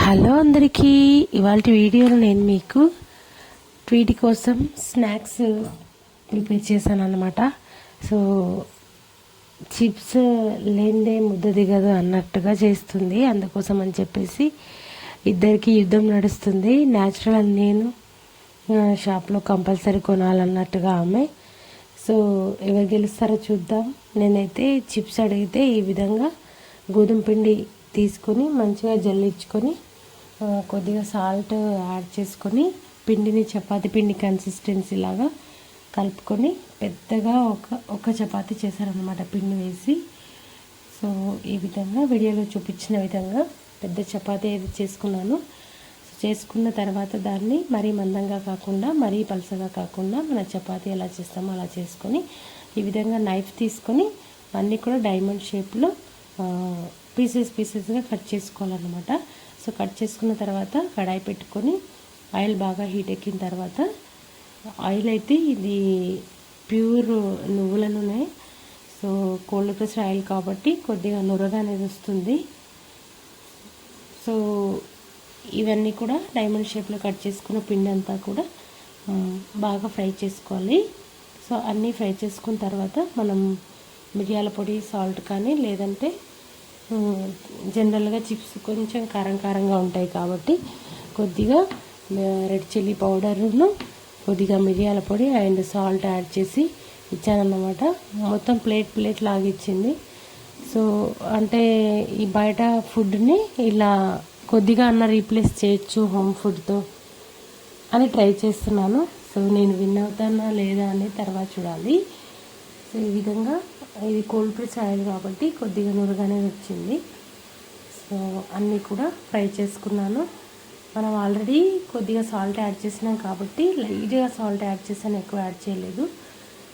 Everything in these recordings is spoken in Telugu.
హలో అందరికీ, ఇవాళ వీడియోలో నేను మీకు వీటి కోసం స్నాక్స్ ప్రిపేర్ చేశాను అన్నమాట. సో చిప్స్ లేనిదే ముద్ద దిగదు అన్నట్టుగా చేస్తుంది. అందుకోసం అని చెప్పేసి ఇద్దరికి యుద్ధం నడుస్తుంది. న్యాచురల్ అని నేను షాప్లో కంపల్సరీ కొనాలన్నట్టుగా ఆమె. సో ఎవరు గెలుస్తారో చూద్దాం. నేనైతే చిప్స్ అడిగితే ఈ విధంగా గోధుమ పిండి తీసుకొని మంచిగా జల్లించుకొని కొద్దిగా సాల్ట్ యాడ్ చేసుకొని పిండిని చపాతీ పిండి కన్సిస్టెన్సీ లాగా కలుపుకొని పెద్దగా ఒక చపాతీ చేశారనమాట పిండి వేసి. సో ఈ విధంగా వీడియోలో చూపించిన విధంగా పెద్ద చపాతీ ఏది చేసుకున్నాను. చేసుకున్న తర్వాత దాన్ని మరీ మందంగా కాకుండా మరీ పలసగా కాకుండా మన చపాతీ ఎలా చేస్తామో అలా చేసుకొని ఈ విధంగా నైఫ్ తీసుకొని అన్నీ కూడా డైమండ్ షేప్లో పీసెస్గా కట్ చేసుకోవాలన్నమాట. సో కట్ చేసుకున్న తర్వాత కడాయి పెట్టుకొని ఆయిల్ బాగా హీట్ ఎక్కిన తర్వాత, ఆయిల్ అయితే ఇది ప్యూర్ నువ్వుల నూనె. సో కోల్డ్ ప్రెస్డ్ ఆయిల్ కాబట్టి కొద్దిగా నురగా అనేది వస్తుంది. సో ఇవన్నీ కూడా డైమండ్ షేప్లో కట్ చేసుకున్న పిండి అంతా కూడా బాగా ఫ్రై చేసుకోవాలి. సో అన్నీ ఫ్రై చేసుకున్న తర్వాత మనం మిరియాల పొడి, సాల్ట్ కానీ లేదంటే జనరల్గా చిప్స్ కొంచెం కారంగా ఉంటాయి కాబట్టి కొద్దిగా రెడ్ చిల్లీ పౌడర్ను, కొద్దిగా మిరియాల పొడి అండ్ సాల్ట్ యాడ్ చేసి ఇచ్చానన్నమాట. మొత్తం ప్లేట్ లాగా ఇచ్చింది. సో అంటే ఈ బయట ఫుడ్ని ఇలా కొద్దిగా అన్న రీప్లేస్ చేయొచ్చు హోమ్ ఫుడ్తో అని ట్రై చేస్తున్నాను. సో నేను విన్ అవుతానా లేదా అని తర్వాత చూడాలి. సో ఈ విధంగా ఇది కోల్డ్ ప్రెస్ ఆయిల్ కాబట్టి కొద్దిగా నురగానే వచ్చింది. సో అన్నీ కూడా ఫ్రై చేసుకున్నాను. మనం ఆల్రెడీ కొద్దిగా సాల్ట్ యాడ్ చేసినాం కాబట్టి లైట్గా సాల్ట్ యాడ్ చేసాను, ఎక్కువ యాడ్ చేయలేదు.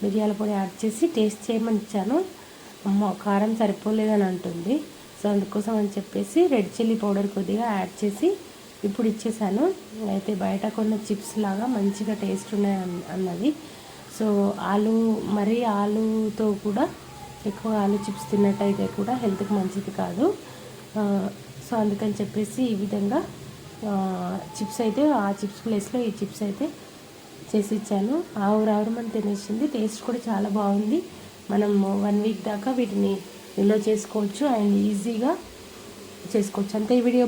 మిరియాల పొడి యాడ్ చేసి టేస్ట్ చేయమని ఇచ్చాను. అమ్మ కారం సరిపోలేదని అంటుంది. సో అందుకోసం అని చెప్పేసి రెడ్ చిల్లీ పౌడర్ కొద్దిగా యాడ్ చేసి ఇప్పుడు ఇచ్చేసాను. అయితే బయట కొన్న చిప్స్ లాగా మంచిగా టేస్ట్ ఉన్నాయి అన్నది. సో ఆలుతో కూడా ఎక్కువ ఆలు చిప్స్ తిన్నట్టయితే కూడా హెల్త్కి మంచిది కాదు. సో అందుకని చెప్పేసి ఈ విధంగా చిప్స్ అయితే ఆ చిప్స్ ప్లేస్లో ఈ చిప్స్ అయితే చేసి ఇచ్చాను. ఆవురావురమని తినేసింది. టేస్ట్ కూడా చాలా బాగుంది. మనం 1 వీక్ దాకా వీటిని నిల్వ చేసుకోవచ్చు అండ్ ఈజీగా చేసుకోవచ్చు. అంతే ఈ వీడియో.